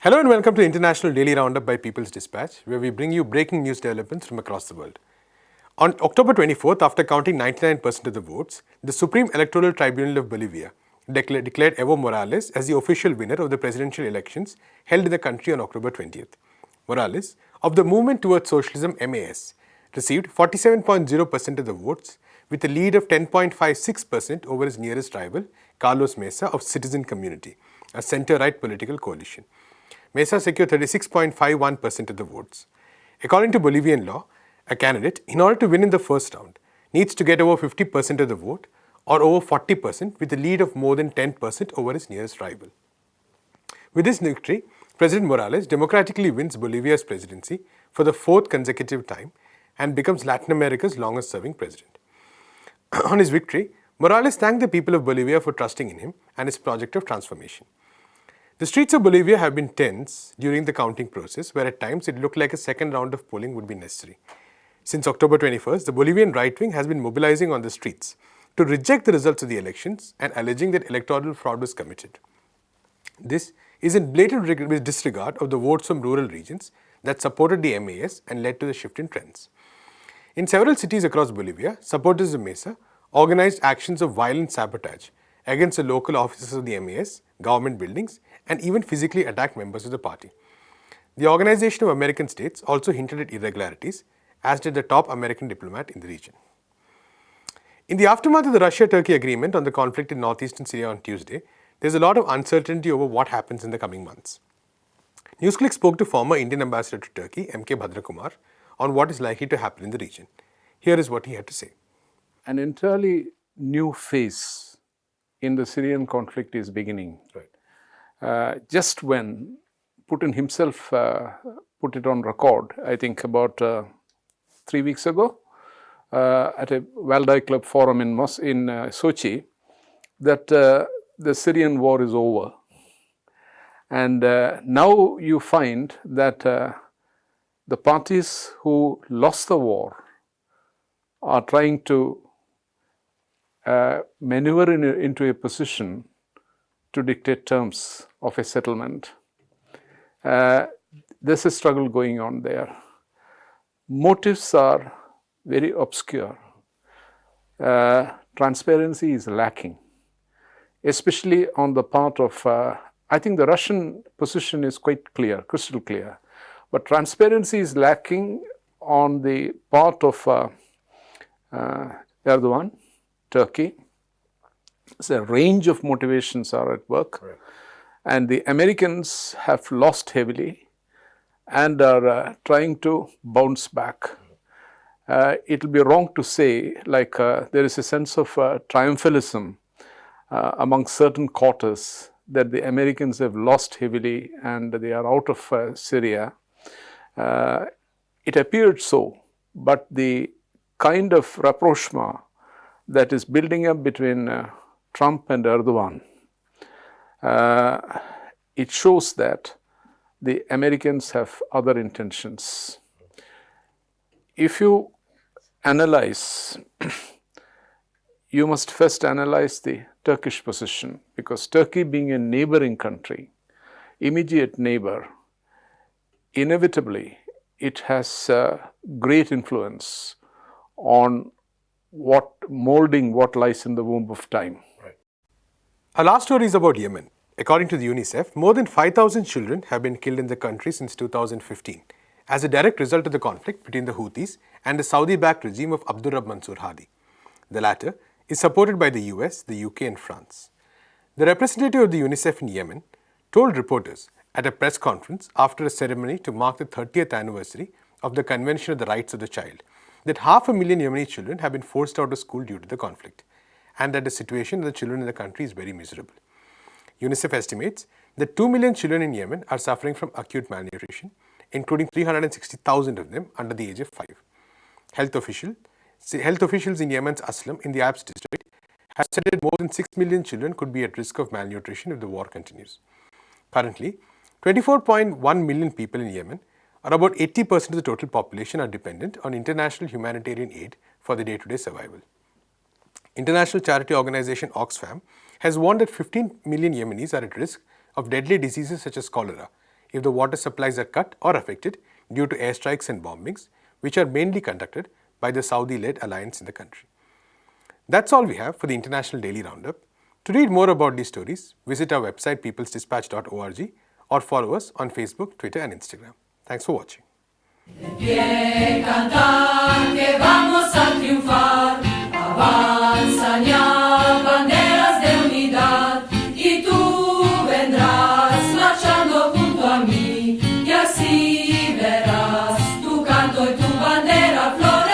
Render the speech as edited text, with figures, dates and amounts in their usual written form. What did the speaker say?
Hello and welcome to the International Daily Roundup by People's Dispatch, where we bring you breaking news developments from across the world. On October 24th, after counting 99% of the votes, the Supreme Electoral Tribunal of Bolivia declared Evo Morales as the official winner of the presidential elections held in the country on October 20th. Morales, of the Movement Towards Socialism MAS, received 47.0% of the votes, with a lead of 10.56% over his nearest rival, Carlos Mesa of Citizen Community, a centre-right political coalition. Mesa secured 36.51% of the votes. According to Bolivian law, a candidate, in order to win in the first round, needs to get over 50% of the vote or over 40% with a lead of more than 10% over his nearest rival. With this victory, President Morales democratically wins Bolivia's presidency for the fourth consecutive time and becomes Latin America's longest-serving president. On his victory, Morales thanked the people of Bolivia for trusting in him and his project of transformation. The streets of Bolivia have been tense during the counting process, where at times it looked like a second round of polling would be necessary. Since October 21st, the Bolivian right wing has been mobilizing on the streets to reject the results of the elections and alleging that electoral fraud was committed. This is in blatant disregard of the votes from rural regions that supported the MAS and led to the shift in trends. In several cities across Bolivia, supporters of Mesa organized actions of violent sabotage against the local offices of the MAS, government buildings, and even physically attacked members of the party. The Organization of American States also hinted at irregularities, as did the top American diplomat in the region. In the aftermath of the Russia-Turkey agreement on the conflict in northeastern Syria on Tuesday, there's a lot of uncertainty over what happens in the coming months. NewsClick spoke to former Indian ambassador to Turkey, M.K. Bhadrakumar, on what is likely to happen in the region. Here is what he had to say. An entirely new phase in the Syrian conflict is beginning. Right. Just when Putin himself put it on record, I think about 3 weeks ago, at a Valdai Club forum in Sochi, that the Syrian war is over. And now you find that the parties who lost the war are trying to maneuver into a position to dictate terms of a settlement. There's a struggle going on there. Motives are very obscure. Transparency is lacking, especially on the part of, I think the Russian position is quite clear, crystal clear, but transparency is lacking on the part of Erdogan, Turkey. So a range of motivations are at work. Right. And the Americans have lost heavily and are trying to bounce back. It will be wrong to say there is a sense of triumphalism among certain quarters that the Americans have lost heavily and they are out of Syria. It appeared so, but the kind of rapprochement that is building up between Trump and Erdogan, it shows that the Americans have other intentions. If you analyze, you must first analyze the Turkish position, because Turkey being a neighboring country, immediate neighbor, inevitably it has great influence on molding what lies in the womb of time. Right. Our last story is about Yemen. According to the UNICEF, more than 5,000 children have been killed in the country since 2015 as a direct result of the conflict between the Houthis and the Saudi-backed regime of Abdurrab Mansour Hadi. The latter is supported by the US, the UK and France. The representative of the UNICEF in Yemen told reporters at a press conference after a ceremony to mark the 30th anniversary of the Convention of the Rights of the Child that 500,000 Yemeni children have been forced out of school due to the conflict, and that the situation of the children in the country is very miserable. UNICEF estimates that 2 million children in Yemen are suffering from acute malnutrition, including 360,000 of them under the age of 5. Health officials in Yemen's Aslam in the Alps district have said that more than 6 million children could be at risk of malnutrition if the war continues. Currently, 24.1 million people in Yemen, or about 80% of the total population, are dependent on international humanitarian aid for their day-to-day survival. International charity organization Oxfam has warned that 15 million Yemenis are at risk of deadly diseases such as cholera if the water supplies are cut or affected due to airstrikes and bombings, which are mainly conducted by the Saudi-led alliance in the country. That's all we have for the International Daily Roundup. To read more about these stories, visit our website peoplesdispatch.org or follow us on Facebook, Twitter and Instagram. Thanks for watching. De pie cantar que vamos a triunfar.